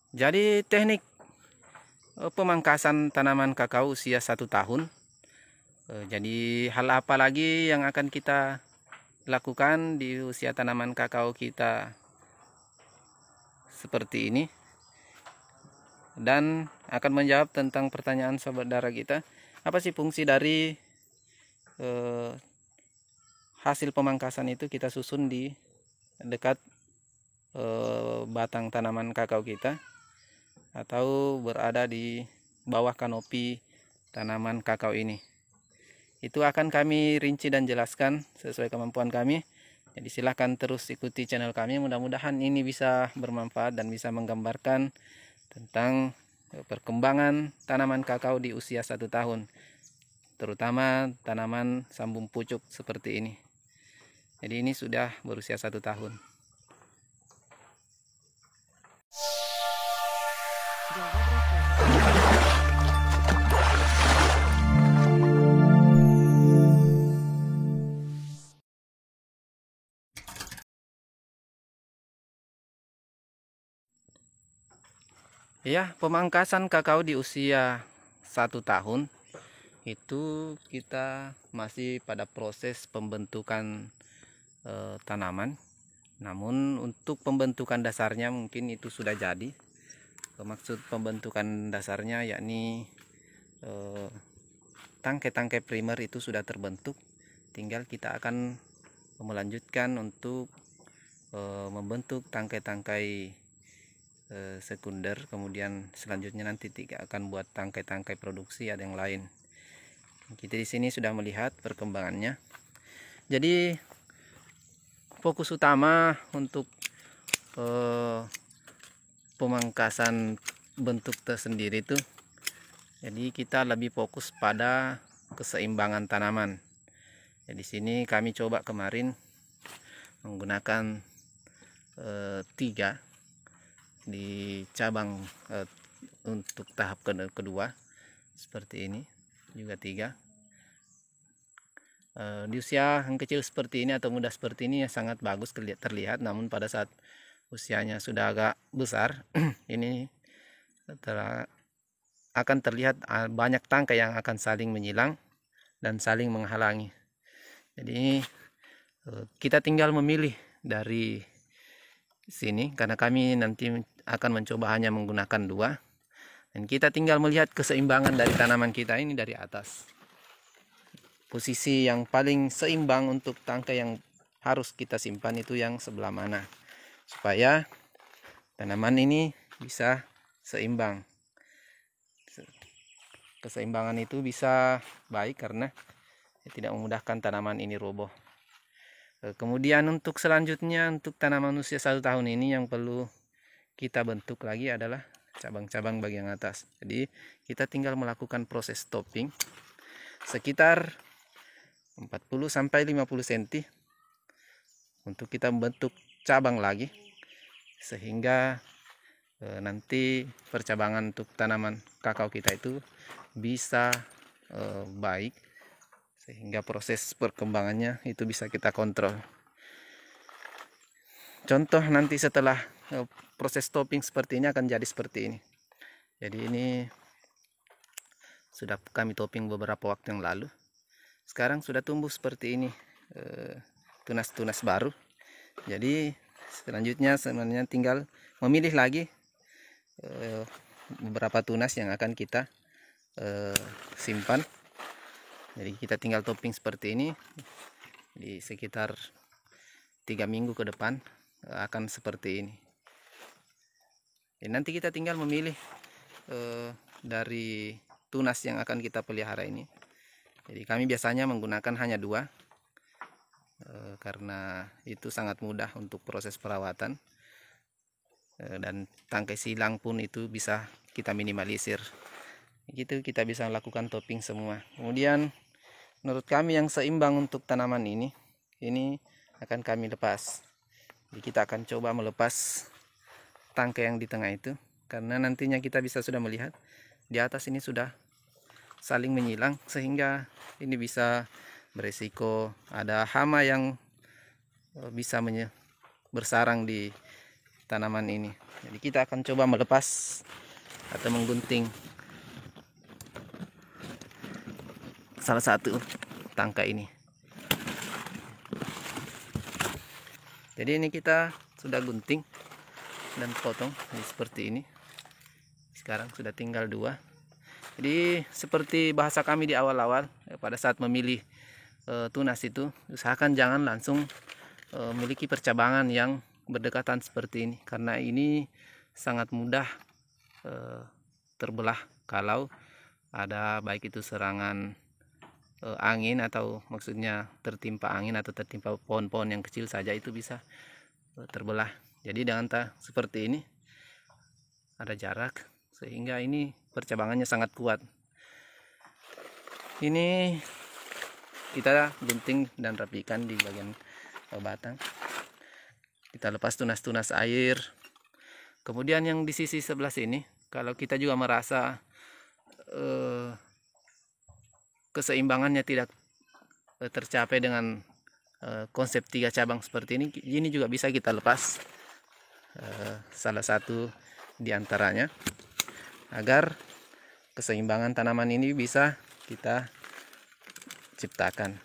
Jadi teknik pemangkasan tanaman kakao usia 1 tahun. Jadi hal apa lagi yang akan kita lakukan di usia tanaman kakao kita seperti ini, dan akan menjawab tentang pertanyaan sobat dara kita, apa sih fungsi dari hasil pemangkasan itu kita susun di dekat batang tanaman kakao kita atau berada di bawah kanopi tanaman kakao ini. Itu akan kami rinci dan jelaskan sesuai kemampuan kami. Jadi silahkan terus ikuti channel kami. Mudah-mudahan ini bisa bermanfaat dan bisa menggambarkan tentang perkembangan tanaman kakao di usia 1 tahun, terutama tanaman sambung pucuk seperti ini. Jadi ini sudah berusia 1 tahun. Ya, pemangkasan kakao di usia 1 tahun itu kita masih pada proses pembentukan tanaman. Namun untuk pembentukan dasarnya mungkin itu sudah jadi. Maksud pembentukan dasarnya yakni tangkai-tangkai primer itu sudah terbentuk. Tinggal kita akan melanjutkan untuk membentuk tangkai-tangkai sekunder, kemudian selanjutnya nanti akan buat tangkai-tangkai produksi ada yang lain. Kita di sini sudah melihat perkembangannya. Jadi fokus utama untuk pemangkasan bentuk tersendiri itu, jadi kita lebih fokus pada keseimbangan tanaman. Jadi sini kami coba kemarin menggunakan 3 di cabang untuk tahap kedua seperti ini, juga 3 di usia yang kecil seperti ini atau muda seperti ini ya sangat bagus terlihat. Namun pada saat usianya sudah agak besar ini akan terlihat banyak tangkai yang akan saling menyilang dan saling menghalangi. Jadi kita tinggal memilih dari sini, karena kami nanti akan mencoba hanya menggunakan 2, dan kita tinggal melihat keseimbangan dari tanaman kita ini dari atas. Posisi yang paling seimbang untuk tangkai yang harus kita simpan itu yang sebelah mana, supaya tanaman ini bisa seimbang. Keseimbangan itu bisa baik karena tidak memudahkan tanaman ini roboh. Kemudian untuk selanjutnya, untuk tanaman usia 1 tahun ini yang perlu kita bentuk lagi adalah cabang-cabang bagian atas. Jadi kita tinggal melakukan proses topping sekitar 40-50 cm untuk kita membentuk cabang lagi, sehingga nanti percabangan untuk tanaman kakao kita itu bisa baik, sehingga proses perkembangannya itu bisa kita kontrol. Contoh nanti setelah proses topping seperti ini akan jadi seperti ini. Jadi ini sudah kami topping beberapa waktu yang lalu. Sekarang sudah tumbuh seperti ini, tunas-tunas baru. Jadi selanjutnya sebenarnya tinggal memilih lagi beberapa tunas yang akan kita simpan. Jadi kita tinggal topping seperti ini. Di sekitar 3 minggu ke depan akan seperti ini. Dan nanti kita tinggal memilih dari tunas yang akan kita pelihara ini. Jadi kami biasanya menggunakan hanya 2 karena itu sangat mudah untuk proses perawatan, dan tangkai silang pun itu bisa kita minimalisir. Gitu kita bisa lakukan topping semua. Kemudian menurut kami yang seimbang untuk tanaman ini akan kami lepas. Jadi kita akan coba melepas tangkai yang di tengah itu, karena nantinya kita bisa sudah melihat di atas ini sudah saling menyilang, sehingga ini bisa beresiko ada hama yang bisa bersarang di tanaman ini. Jadi kita akan coba melepas atau menggunting salah satu tangkai ini. Jadi ini kita sudah gunting dan potong seperti ini. Sekarang sudah tinggal 2. Jadi seperti bahasa kami di awal-awal, pada saat memilih tunas itu, usahakan jangan langsung memiliki percabangan yang berdekatan seperti ini, karena ini sangat mudah terbelah kalau ada baik itu serangan angin, atau maksudnya tertimpa angin atau tertimpa pohon-pohon yang kecil saja, itu bisa terbelah. Jadi dengan seperti ini ada jarak, sehingga ini percabangannya sangat kuat. Ini kita gunting dan rapikan di bagian batang. Kita lepas tunas-tunas air. Kemudian yang di sisi sebelah sini, kalau kita juga merasa keseimbangannya tidak tercapai dengan konsep 3 cabang seperti ini juga bisa kita lepas salah satu di antaranya, agar keseimbangan tanaman ini bisa kita ciptakan.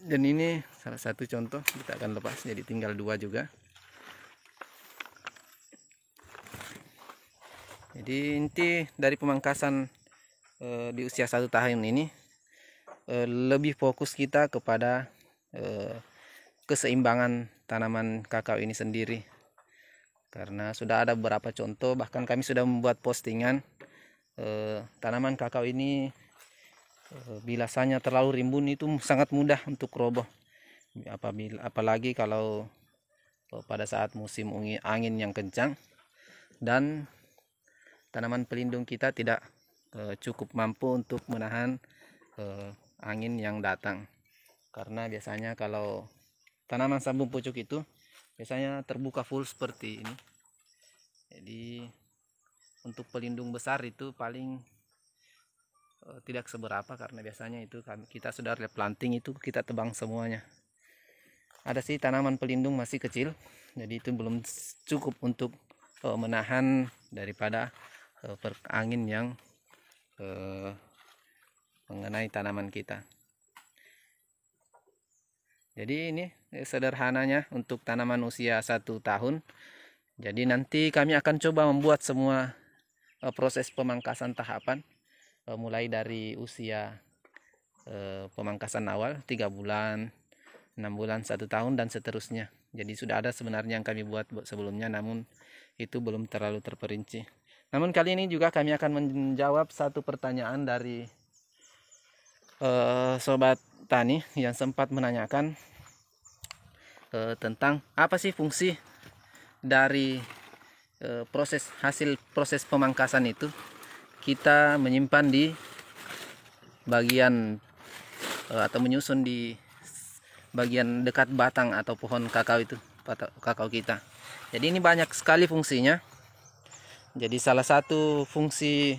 Dan ini salah satu contoh, kita akan lepas, jadi tinggal 2 juga. Jadi inti dari pemangkasan di usia 1 tahun ini, lebih fokus kita kepada keseimbangan tanaman kakao ini sendiri, karena sudah ada beberapa contoh, bahkan kami sudah membuat postingan tanaman kakao ini bila bilasanya terlalu rimbun itu sangat mudah untuk roboh, apalagi kalau pada saat musim angin yang kencang dan tanaman pelindung kita tidak cukup mampu untuk menahan angin yang datang. Karena biasanya kalau tanaman sambung pucuk itu biasanya terbuka full seperti ini. Jadi untuk pelindung besar itu paling tidak seberapa, karena biasanya itu kita sudah replanting itu kita tebang semuanya. Ada sih tanaman pelindung masih kecil, jadi itu belum cukup untuk menahan daripada angin yang mengenai tanaman kita. Jadi ini sederhananya untuk tanaman usia 1 tahun. Jadi nanti kami akan coba membuat semua proses pemangkasan tahapan, mulai dari usia pemangkasan awal 3 bulan, 6 bulan, 1 tahun, dan seterusnya. Jadi sudah ada sebenarnya yang kami buat sebelumnya, namun itu belum terlalu terperinci. Namun kali ini juga kami akan menjawab satu pertanyaan dari sobat tani yang sempat menanyakan tentang apa sih fungsi dari hasil proses pemangkasan itu kita menyimpan di bagian atau menyusun di bagian dekat batang atau pohon kakao itu, kakao kita. Jadi ini banyak sekali fungsinya. Jadi salah satu fungsi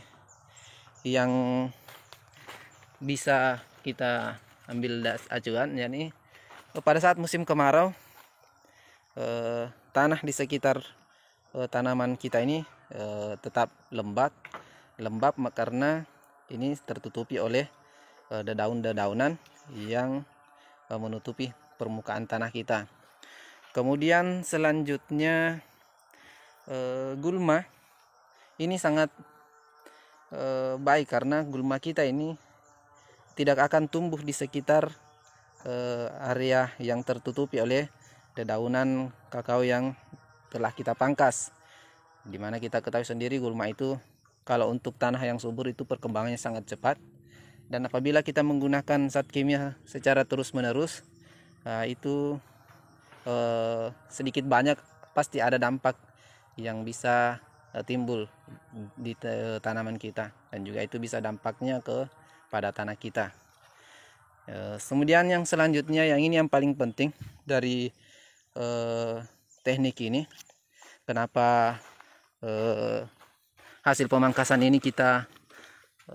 yang bisa kita ambil acuan, yakni pada saat musim kemarau, tanah di sekitar tanaman kita ini tetap lembab karena ini tertutupi oleh dedaunan-dedaunan yang menutupi permukaan tanah kita. Kemudian selanjutnya gulma ini sangat baik, karena gulma kita ini tidak akan tumbuh di sekitar area yang tertutupi oleh dedaunan kakao yang telah kita pangkas. Dimana kita ketahui sendiri gulma itu kalau untuk tanah yang subur itu perkembangannya sangat cepat, dan apabila kita menggunakan zat kimia secara terus-menerus, itu sedikit banyak pasti ada dampak yang bisa timbul di tanaman kita, dan juga itu bisa dampaknya pada tanah kita. Kemudian yang selanjutnya, yang ini yang paling penting dari teknik ini, kenapa hasil pemangkasan ini kita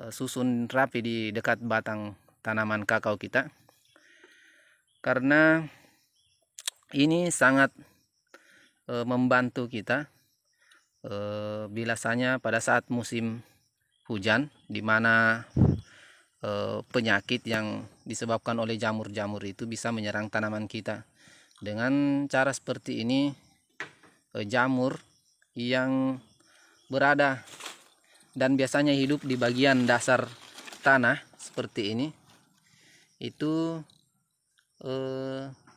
susun rapi di dekat batang tanaman kakao kita, karena ini sangat membantu kita biasanya pada saat musim hujan, di mana penyakit yang disebabkan oleh jamur-jamur itu bisa menyerang tanaman kita. Dengan cara seperti ini, jamur yang berada dan biasanya hidup di bagian dasar tanah seperti ini itu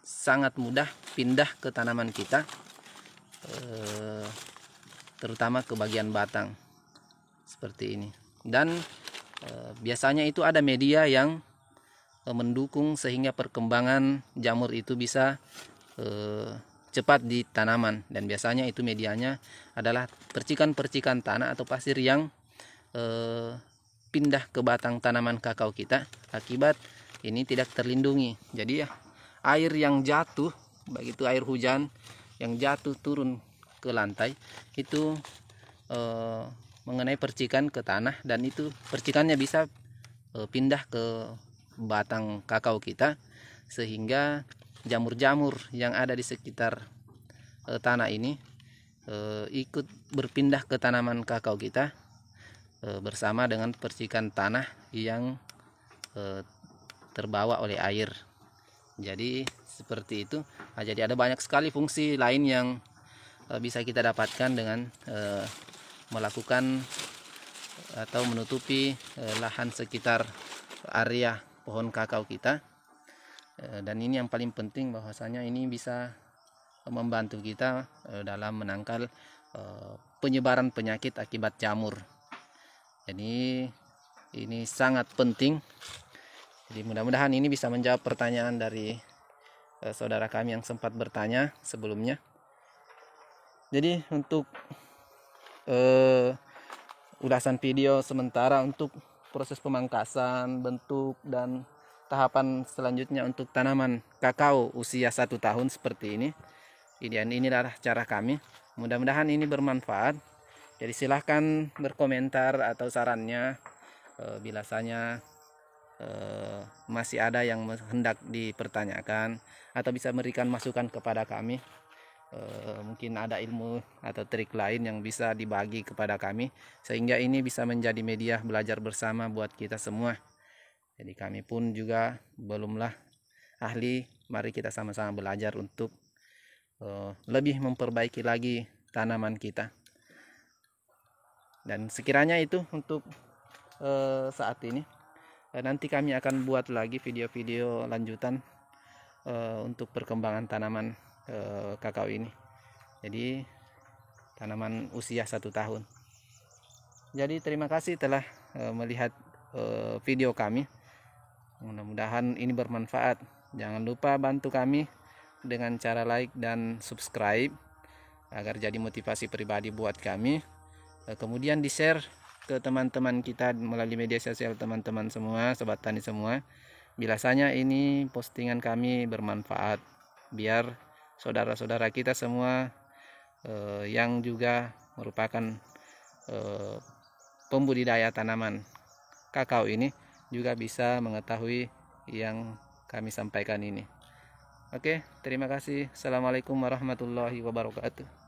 sangat mudah pindah ke tanaman kita, terutama ke bagian batang seperti ini. Dan biasanya itu ada media yang mendukung sehingga perkembangan jamur itu bisa cepat di tanaman, dan biasanya itu medianya adalah percikan-percikan tanah atau pasir yang pindah ke batang tanaman kakao kita akibat ini tidak terlindungi. Jadi ya, air yang jatuh, baik itu air hujan yang jatuh turun ke lantai itu mengenai percikan ke tanah, dan itu percikannya bisa pindah ke batang kakao kita, sehingga jamur-jamur yang ada di sekitar tanah ini ikut berpindah ke tanaman kakao kita bersama dengan percikan tanah yang terbawa oleh air. Jadi seperti itu. Nah, jadi ada banyak sekali fungsi lain yang bisa kita dapatkan dengan melakukan atau menutupi lahan sekitar area pohon kakao kita. Dan ini yang paling penting, bahwasanya ini bisa membantu kita dalam menangkal penyebaran penyakit akibat jamur. Jadi ini sangat penting. Jadi mudah-mudahan ini bisa menjawab pertanyaan dari saudara kami yang sempat bertanya sebelumnya. Jadi untuk ulasan video sementara untuk proses pemangkasan, bentuk, dan tahapan selanjutnya untuk tanaman kakao usia 1 tahun seperti ini. Dan ini adalah cara kami. Mudah-mudahan ini bermanfaat. Jadi silahkan berkomentar atau sarannya biasanya masih ada yang hendak dipertanyakan, atau bisa memberikan masukan kepada kami. Mungkin ada ilmu atau trik lain yang bisa dibagi kepada kami, sehingga ini bisa menjadi media belajar bersama buat kita semua. Jadi kami pun juga belumlah ahli, mari kita sama-sama belajar untuk lebih memperbaiki lagi tanaman kita. Dan sekiranya itu untuk saat ini. Nanti kami akan buat lagi video-video lanjutan untuk perkembangan tanaman kakao ini. Jadi tanaman usia 1 tahun. Jadi terima kasih telah melihat video kami. Mudah-mudahan ini bermanfaat. Jangan lupa bantu kami dengan cara like dan subscribe agar jadi motivasi pribadi buat kami. Kemudian di-share ke teman-teman kita melalui media sosial teman-teman semua, sobat tani semua. Biasanya ini postingan kami bermanfaat, biar saudara-saudara kita semua yang juga merupakan pembudidaya tanaman kakao ini juga bisa mengetahui yang kami sampaikan ini. Oke, terima kasih. Assalamualaikum warahmatullahi wabarakatuh.